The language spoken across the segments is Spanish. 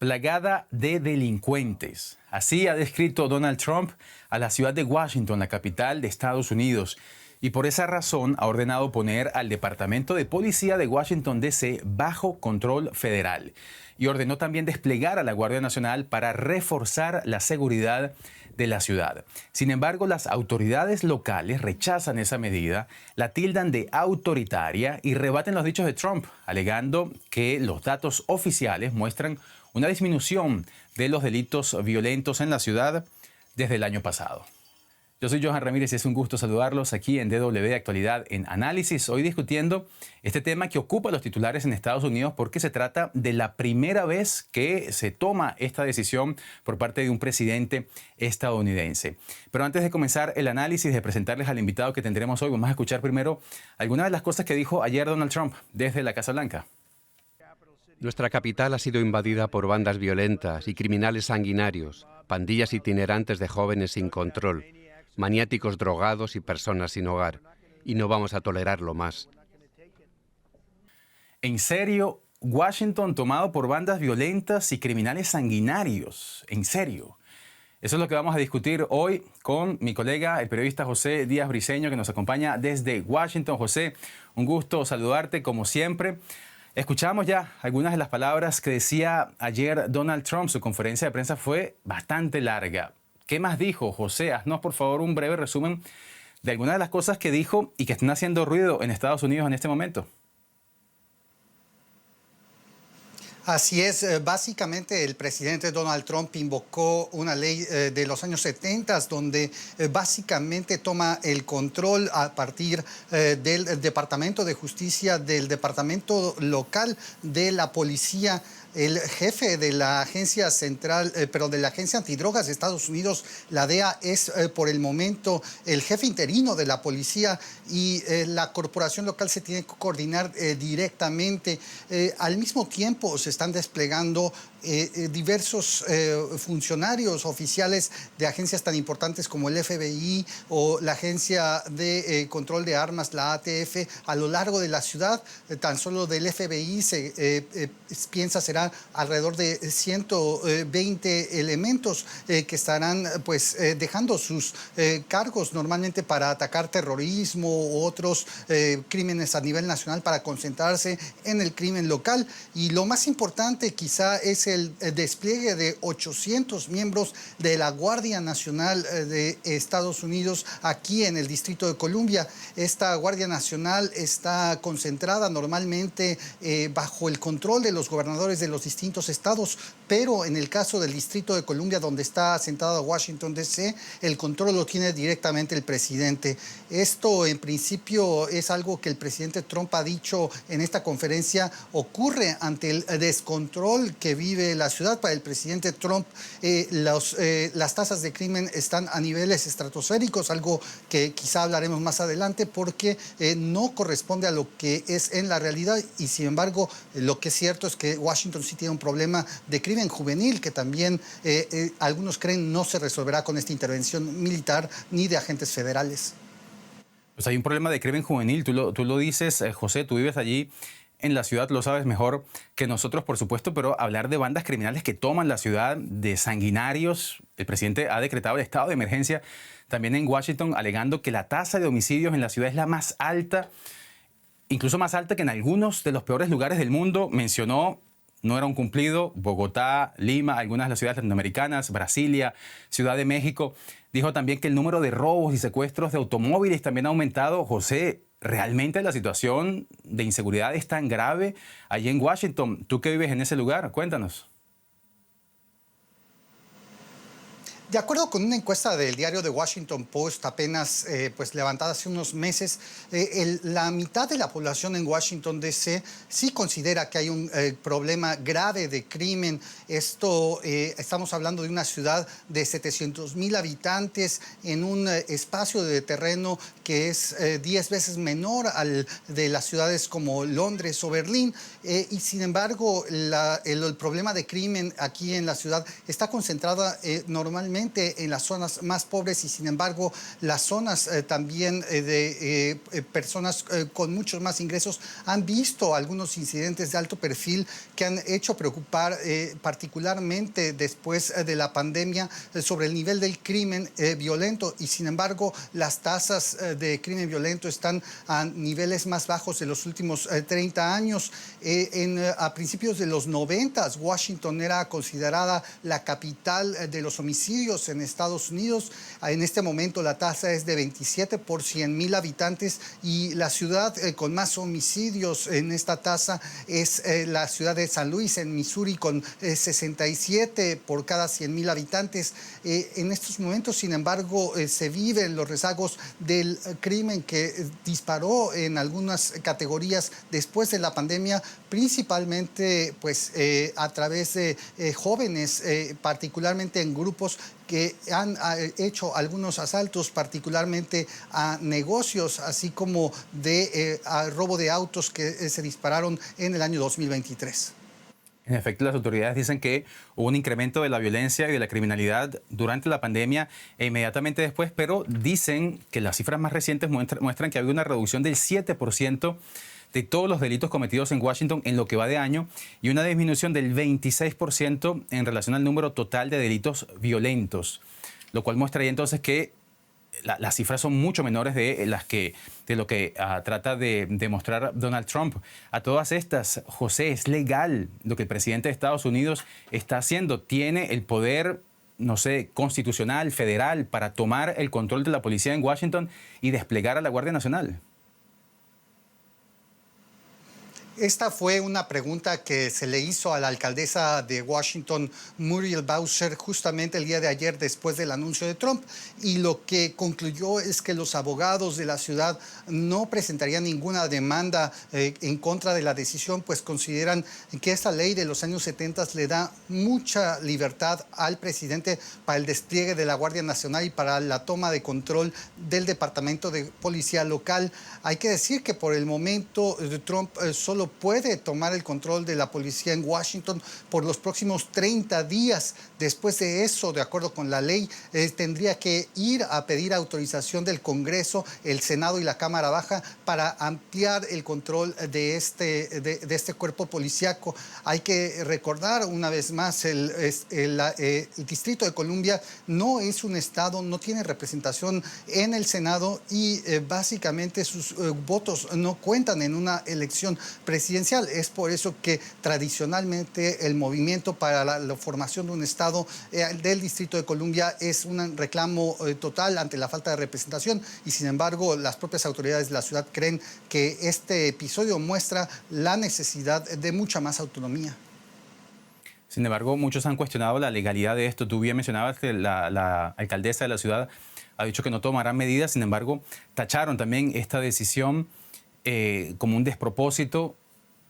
plagada de delincuentes. Así ha descrito Donald Trump a la ciudad de Washington, la capital de Estados Unidos. Y por esa razón ha ordenado poner al Departamento de Policía de Washington, D.C. bajo control federal. Y ordenó también desplegar a la Guardia Nacional para reforzar la seguridad de la ciudad. Sin embargo, las autoridades locales rechazan esa medida, la tildan de autoritaria y rebaten los dichos de Trump, alegando que los datos oficiales muestran una disminución de los delitos violentos en la ciudad desde el año pasado. Yo soy Johan Ramírez y es un gusto saludarlos aquí en DW Actualidad en Análisis. Hoy discutiendo este tema que ocupa a los titulares en Estados Unidos porque se trata de la primera vez que se toma esta decisión por parte de un presidente estadounidense. Pero antes de comenzar el análisis, de presentarles al invitado que tendremos hoy, vamos a escuchar primero algunas de las cosas que dijo ayer Donald Trump desde la Casa Blanca. Nuestra capital ha sido invadida por bandas violentas y criminales sanguinarios, pandillas itinerantes de jóvenes sin control, maniáticos drogados y personas sin hogar. Y no vamos a tolerarlo más. ¿En serio? Washington tomado por bandas violentas y criminales sanguinarios. ¿En serio? Eso es lo que vamos a discutir hoy con mi colega, el periodista José Díaz Briceño, que nos acompaña desde Washington. José, un gusto saludarte como siempre. Escuchamos ya algunas de las palabras que decía ayer Donald Trump. Su conferencia de prensa fue bastante larga. ¿Qué más dijo, José? Haznos, por favor, un breve resumen de algunas de las cosas que dijo y que están haciendo ruido en Estados Unidos en este momento. Así es, básicamente el presidente Donald Trump invocó una ley de los años 70 donde básicamente toma el control a partir del Departamento de Justicia, del Departamento Local de la Policía. El jefe de la agencia central, pero de la agencia antidrogas de Estados Unidos, la DEA, es por el momento el jefe interino de la policía y la corporación local se tiene que coordinar directamente. Al mismo tiempo se están desplegando diversos funcionarios oficiales de agencias tan importantes como el FBI o la Agencia de Control de Armas, la ATF, a lo largo de la ciudad. Tan solo del FBI se piensa será alrededor de 120 elementos que estarán dejando sus cargos normalmente para atacar terrorismo u otros crímenes a nivel nacional para concentrarse en el crimen local. Y lo más importante quizá es el despliegue de 800 miembros de la Guardia Nacional de Estados Unidos aquí en el Distrito de Columbia. Esta Guardia Nacional está concentrada normalmente bajo el control de los gobernadores de los distintos estados, pero en el caso del Distrito de Columbia, donde está asentado Washington, D.C., el control lo tiene directamente el presidente. Esto, en principio, es algo que el presidente Trump ha dicho en esta conferencia, ocurre ante el descontrol que vive la ciudad. Para el presidente Trump, las tasas de crimen están a niveles estratosféricos, algo que quizá hablaremos más adelante, porque no corresponde a lo que es en la realidad. Y sin embargo, lo que es cierto es que Washington sí tiene un problema de crimen juvenil que también algunos creen no se resolverá con esta intervención militar ni de agentes federales. Pues hay un problema de crimen juvenil, tú lo dices, José, tú vives allí en la ciudad, lo sabes mejor que nosotros, por supuesto, pero hablar de bandas criminales que toman la ciudad, de sanguinarios, el presidente ha decretado el estado de emergencia también en Washington, alegando que la tasa de homicidios en la ciudad es la más alta, incluso más alta que en algunos de los peores lugares del mundo. Mencionó, no era un cumplido, Bogotá, Lima, algunas de las ciudades latinoamericanas, Brasilia, Ciudad de México. Dijo también que el número de robos y secuestros de automóviles también ha aumentado. José, ¿realmente la situación de inseguridad es tan grave allí en Washington? Tú que vives en ese lugar, cuéntanos. De acuerdo con una encuesta del diario The Washington Post apenas levantada hace unos meses, la mitad de la población en Washington, D.C. sí considera que hay un problema grave de crimen. Estamos hablando de una ciudad de 700,000 habitantes en un espacio de terreno que es 10 veces menor al de las ciudades como Londres o Berlín. Y sin embargo, el problema de crimen aquí en la ciudad está concentrada normalmente principalmente en las zonas más pobres y sin embargo las zonas también de personas con muchos más ingresos han visto algunos incidentes de alto perfil que han hecho preocupar particularmente después de la pandemia sobre el nivel del crimen violento y sin embargo las tasas de crimen violento están a niveles más bajos de los últimos 30 años. A principios de los 90, Washington era considerada la capital de los homicidios en Estados Unidos. En este momento la tasa es de 27 por 100,000 habitantes y la ciudad con más homicidios en esta tasa es la ciudad de San Luis, en Missouri, con 67 por cada 100,000 habitantes. En estos momentos, sin embargo, se viven los rezagos del crimen que disparó en algunas categorías después de la pandemia, principalmente pues, a través de jóvenes, particularmente en grupos que han hecho algunos asaltos, particularmente a negocios, así como de robo de autos que se dispararon en el año 2023. En efecto, las autoridades dicen que hubo un incremento de la violencia y de la criminalidad durante la pandemia e inmediatamente después, pero dicen que las cifras más recientes muestran que había una reducción del 7% de todos los delitos cometidos en Washington en lo que va de año y una disminución del 26% en relación al número total de delitos violentos, lo cual muestra entonces que las cifras son mucho menores de lo que trata de demostrar Donald Trump. A todas estas, José, ¿es legal lo que el presidente de Estados Unidos está haciendo? ¿Tiene el poder, no sé, constitucional, federal, para tomar el control de la policía en Washington y desplegar a la Guardia Nacional? Esta fue una pregunta que se le hizo a la alcaldesa de Washington, Muriel Bowser, justamente el día de ayer después del anuncio de Trump. Y lo que concluyó es que los abogados de la ciudad no presentarían ninguna demanda en contra de la decisión, pues consideran que esta ley de los años 70 le da mucha libertad al presidente para el despliegue de la Guardia Nacional y para la toma de control del Departamento de Policía Local. Hay que decir que por el momento Trump solo puede tomar el control de la policía en Washington por los próximos 30 días. Después de eso, de acuerdo con la ley, tendría que ir a pedir autorización del Congreso, el Senado y la Cámara Baja para ampliar el control de este cuerpo policíaco. Hay que recordar una vez más, el Distrito de Columbia no es un estado, no tiene representación en el Senado y básicamente sus votos no cuentan en una elección presidencial. Es por eso que tradicionalmente el movimiento para la formación de un estado del Distrito de Columbia es un reclamo total ante la falta de representación y sin embargo las propias autoridades de la ciudad creen que este episodio muestra la necesidad de mucha más autonomía. Sin embargo, muchos han cuestionado la legalidad de esto. Tú bien mencionabas que la alcaldesa de la ciudad ha dicho que no tomarán medidas, sin embargo, tacharon también esta decisión como un despropósito.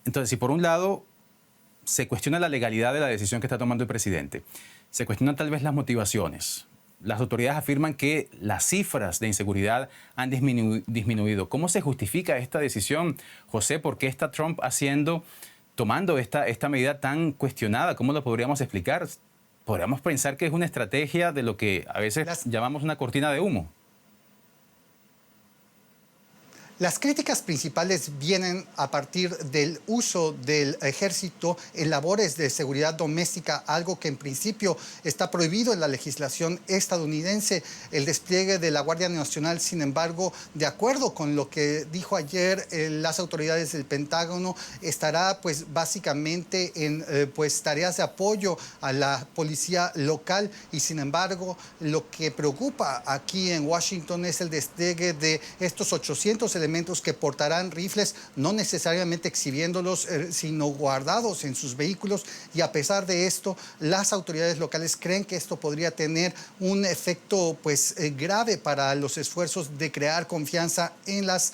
Entonces, si por un lado se cuestiona la legalidad de la decisión que está tomando el presidente, se cuestionan tal vez las motivaciones. Las autoridades afirman que las cifras de inseguridad han disminuido. ¿Cómo se justifica esta decisión, José? ¿Por qué está Trump tomando esta medida tan cuestionada? ¿Cómo lo podríamos explicar? Podríamos pensar que es una estrategia de lo que a veces llamamos una cortina de humo. Las críticas principales vienen a partir del uso del ejército en labores de seguridad doméstica, algo que en principio está prohibido en la legislación estadounidense. El despliegue de la Guardia Nacional, sin embargo, de acuerdo con lo que dijo ayer las autoridades del Pentágono, estará pues básicamente en tareas de apoyo a la policía local y sin embargo lo que preocupa aquí en Washington es el despliegue de estos 800 elementos que portarán rifles, no necesariamente exhibiéndolos, sino guardados en sus vehículos. Y a pesar de esto, las autoridades locales creen que esto podría tener un efecto grave para los esfuerzos de crear confianza en las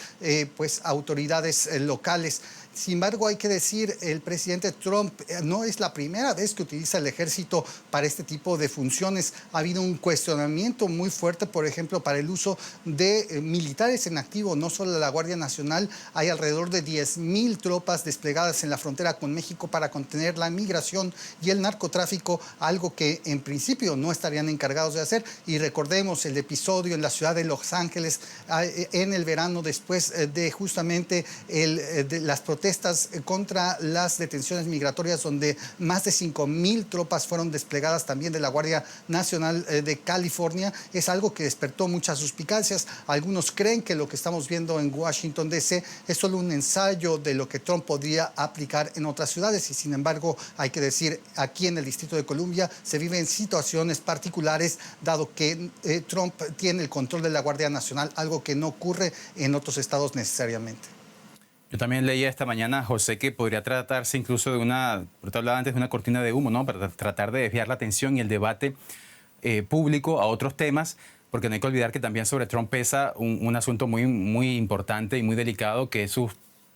autoridades locales. Sin embargo, hay que decir, el presidente Trump no es la primera vez que utiliza el ejército para este tipo de funciones. Ha habido un cuestionamiento muy fuerte, por ejemplo, para el uso de militares en activo, no solo de la Guardia Nacional. Hay alrededor de 10,000 tropas desplegadas en la frontera con México para contener la migración y el narcotráfico, algo que en principio no estarían encargados de hacer. Y recordemos el episodio en la ciudad de Los Ángeles en el verano, después de justamente de las protestas contra las detenciones migratorias, donde más de 5,000 tropas fueron desplegadas también de la Guardia Nacional de California. Es algo que despertó muchas suspicacias. Algunos creen que lo que estamos viendo en Washington, D.C. es solo un ensayo de lo que Trump podría aplicar en otras ciudades, y sin embargo hay que decir, aquí en el Distrito de Columbia se viven situaciones particulares, dado que Trump tiene el control de la Guardia Nacional, algo que no ocurre en otros estados necesariamente. Yo también leía esta mañana, José, que podría tratarse incluso de usted hablaba antes de una cortina de humo, ¿no? Para tratar de desviar la atención y el debate público a otros temas, porque no hay que olvidar que también sobre Trump pesa un asunto muy importante y muy delicado, que es sus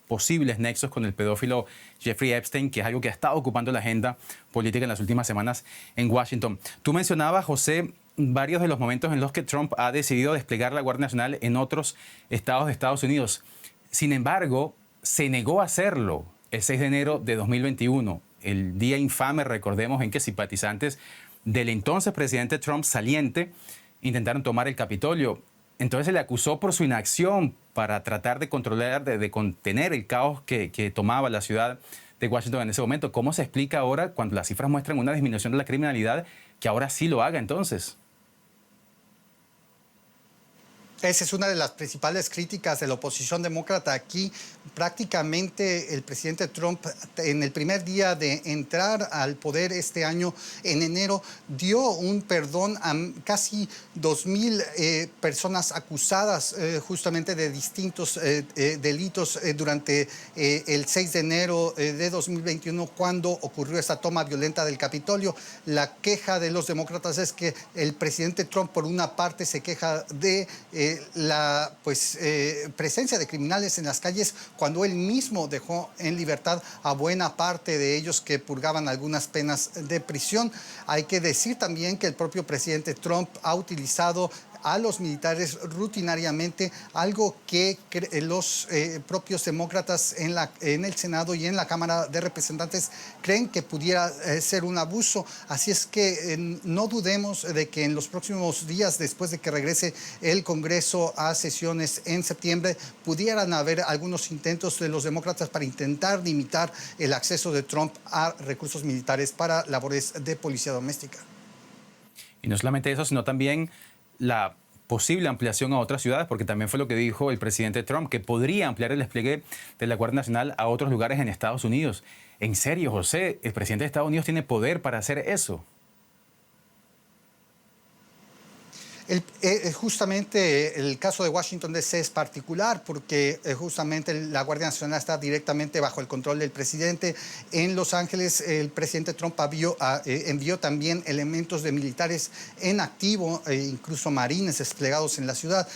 posibles nexos con el pedófilo Jeffrey Epstein, que es algo que ha estado ocupando la agenda política en las últimas semanas en Washington. Tú mencionabas, José, varios de los momentos en los que Trump ha decidido desplegar la Guardia Nacional en otros estados de Estados Unidos. Sin embargo, se negó a hacerlo el 6 de enero de 2021, el día infame, recordemos, en que simpatizantes del entonces presidente Trump saliente intentaron tomar el Capitolio. Entonces se le acusó por su inacción para tratar de controlar, de contener el caos que tomaba la ciudad de Washington en ese momento. ¿Cómo se explica ahora, cuando las cifras muestran una disminución de la criminalidad, que ahora sí lo haga entonces? Esa es una de las principales críticas de la oposición demócrata aquí. Prácticamente el presidente Trump, en el primer día de entrar al poder este año, en enero, dio un perdón a casi 2,000 personas acusadas justamente de distintos delitos durante el 6 de enero de 2021, cuando ocurrió esa toma violenta del Capitolio. La queja de los demócratas es que el presidente Trump, por una parte, se queja de la presencia de criminales en las calles, cuando él mismo dejó en libertad a buena parte de ellos que purgaban algunas penas de prisión. Hay que decir también que el propio presidente Trump ha utilizado a los militares rutinariamente, algo que los propios demócratas en el Senado y en la Cámara de Representantes creen que pudiera ser un abuso. Así es que no dudemos de que en los próximos días, después de que regrese el Congreso a sesiones en septiembre, pudieran haber algunos intentos de los demócratas para intentar limitar el acceso de Trump a recursos militares para labores de policía doméstica. Y no solamente eso, sino también la posible ampliación a otras ciudades, porque también fue lo que dijo el presidente Trump, que podría ampliar el despliegue de la Guardia Nacional a otros lugares en Estados Unidos. ¿En serio, José? ¿El presidente de Estados Unidos tiene poder para hacer eso? Justamente el caso de Washington, D.C. es particular porque justamente la Guardia Nacional está directamente bajo el control del presidente. En Los Ángeles, el presidente Trump envió también elementos de militares en activo, incluso marines desplegados en la ciudad,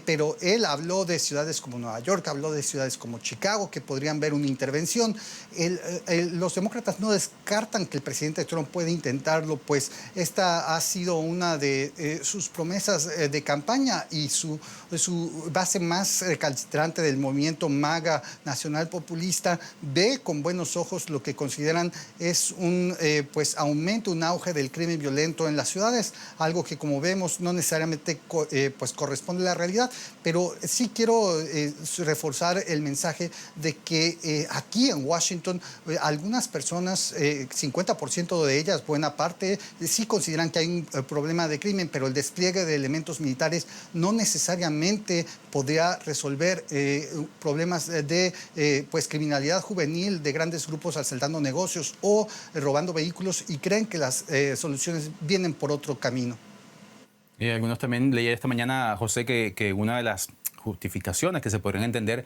pero él habló de ciudades como Nueva York, habló de ciudades como Chicago, que podrían ver una intervención. Los demócratas no descartan que el presidente Trump puede intentarlo, pues esta ha sido una de sus promesas de campaña, y su base más recalcitrante del movimiento MAGA nacional populista ve con buenos ojos lo que consideran es un aumento, un auge del crimen violento en las ciudades, algo que, como vemos, no necesariamente corresponde a la realidad. Pero sí quiero reforzar el mensaje de que aquí en Washington algunas personas, 50% de ellas, buena parte, sí consideran que hay un problema de crimen, pero el despliegue de elementos militares no necesariamente podría resolver problemas de criminalidad juvenil, de grandes grupos asaltando negocios o robando vehículos, y creen que las soluciones vienen por otro camino. Y algunos también leí esta mañana, José, que una de las justificaciones que se podrían entender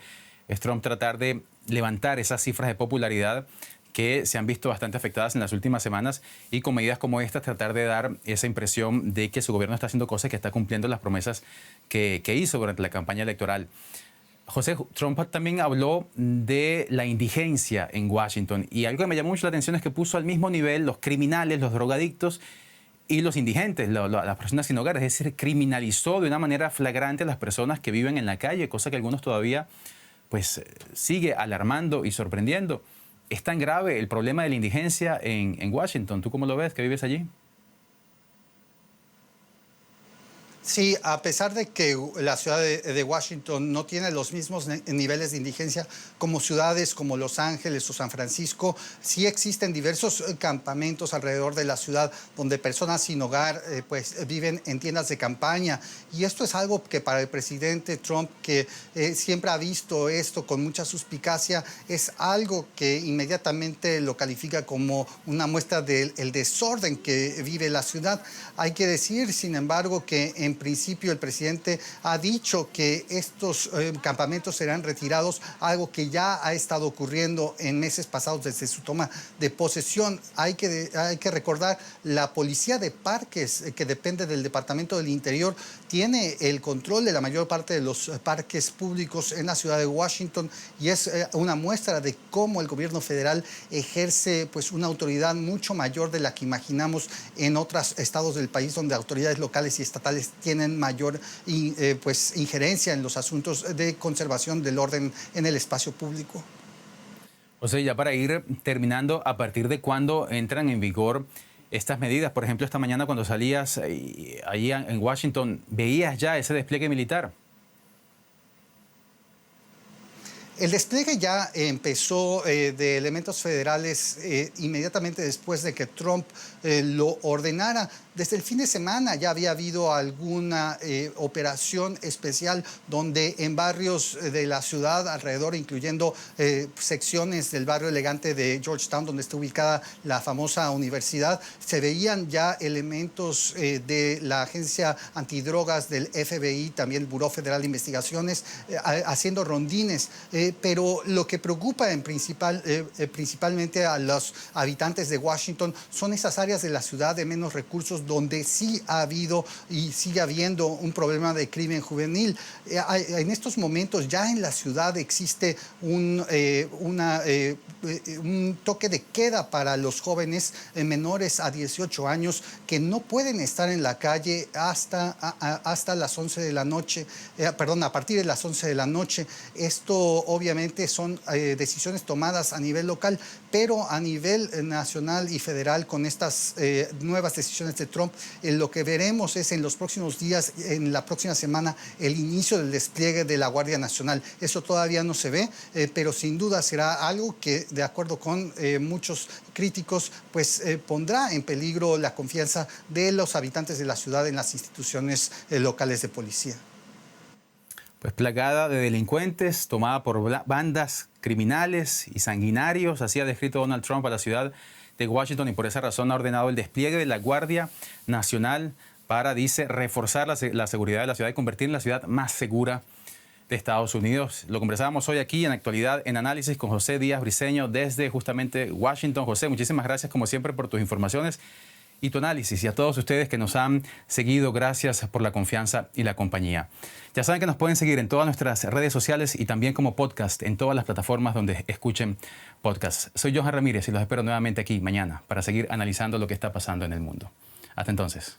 es Trump tratar de levantar esas cifras de popularidad que se han visto bastante afectadas en las últimas semanas, y con medidas como estas tratar de dar esa impresión de que su gobierno está haciendo cosas, que está cumpliendo las promesas que hizo durante la campaña electoral. José, Trump también habló de la indigencia en Washington y algo que me llamó mucho la atención es que puso al mismo nivel los criminales, los drogadictos y los indigentes, las personas sin hogar. Es decir, criminalizó de una manera flagrante a las personas que viven en la calle, cosa que algunos todavía pues, sigue alarmando y sorprendiendo. ¿Es tan grave el problema de la indigencia en Washington? ¿Tú cómo lo ves, que vives allí? Sí, a pesar de que la ciudad de Washington no tiene los mismos niveles de indigencia como ciudades como Los Ángeles o San Francisco, sí existen diversos campamentos alrededor de la ciudad donde personas sin hogar pues viven en tiendas de campaña. Y esto es algo que para el presidente Trump, que siempre ha visto esto con mucha suspicacia, es algo que inmediatamente lo califica como una muestra del desorden que vive la ciudad. Hay que decir, sin embargo, que en principio el presidente ha dicho que estos campamentos serán retirados, algo que ya ha estado ocurriendo en meses pasados desde su toma de posesión. Hay que recordar, la policía de parques, que depende del Departamento del Interior, tiene el control de la mayor parte de los parques públicos en la ciudad de Washington y es una muestra de cómo el gobierno federal ejerce pues, una autoridad mucho mayor de la que imaginamos en otros estados del país, donde autoridades locales y estatales tienen mayor pues, injerencia en los asuntos de conservación del orden en el espacio público. José, ya para ir terminando, ¿a partir de cuándo entran en vigor estas medidas? Por ejemplo, esta mañana cuando salías allí en Washington, ¿veías ya ese despliegue militar? El despliegue ya empezó de elementos federales inmediatamente después de que Trump lo ordenara. Desde el fin de semana ya había habido alguna operación especial donde en barrios de la ciudad alrededor, incluyendo secciones del barrio elegante de Georgetown, donde está ubicada la famosa universidad, se veían ya elementos de la agencia antidrogas del FBI, también el Buró Federal de Investigaciones, haciendo rondines. Pero lo que preocupa principalmente a los habitantes de Washington son esas áreas de la ciudad de menos recursos donde sí ha habido y sigue habiendo un problema de crimen juvenil. En estos momentos ya en la ciudad existe un toque de queda para los jóvenes menores a 18 años que no pueden estar en la calle hasta las 11 de la noche, a partir de las 11 de la noche. Esto obviamente son decisiones tomadas a nivel local, pero a nivel nacional y federal con estas nuevas decisiones de Trump, lo que veremos es en los próximos días, en la próxima semana, el inicio del despliegue de la Guardia Nacional. Eso todavía no se ve, pero sin duda será algo que, de acuerdo con muchos críticos, pues pondrá en peligro la confianza de los habitantes de la ciudad en las instituciones locales de policía. Pues plagada de delincuentes, tomada por bandas criminales y sanguinarios, así ha descrito Donald Trump a la ciudad de Washington y por esa razón ha ordenado el despliegue de la Guardia Nacional para, dice, reforzar la seguridad de la ciudad y convertir en la ciudad más segura de Estados Unidos. Lo conversábamos hoy aquí en Actualidad en Análisis con José Díaz Briceño desde justamente Washington. José, muchísimas gracias como siempre por tus informaciones y tu análisis, y a todos ustedes que nos han seguido, gracias por la confianza y la compañía. Ya saben que nos pueden seguir en todas nuestras redes sociales y también como podcast en todas las plataformas donde escuchen podcasts. Soy Johan Ramírez y los espero nuevamente aquí mañana para seguir analizando lo que está pasando en el mundo. Hasta entonces.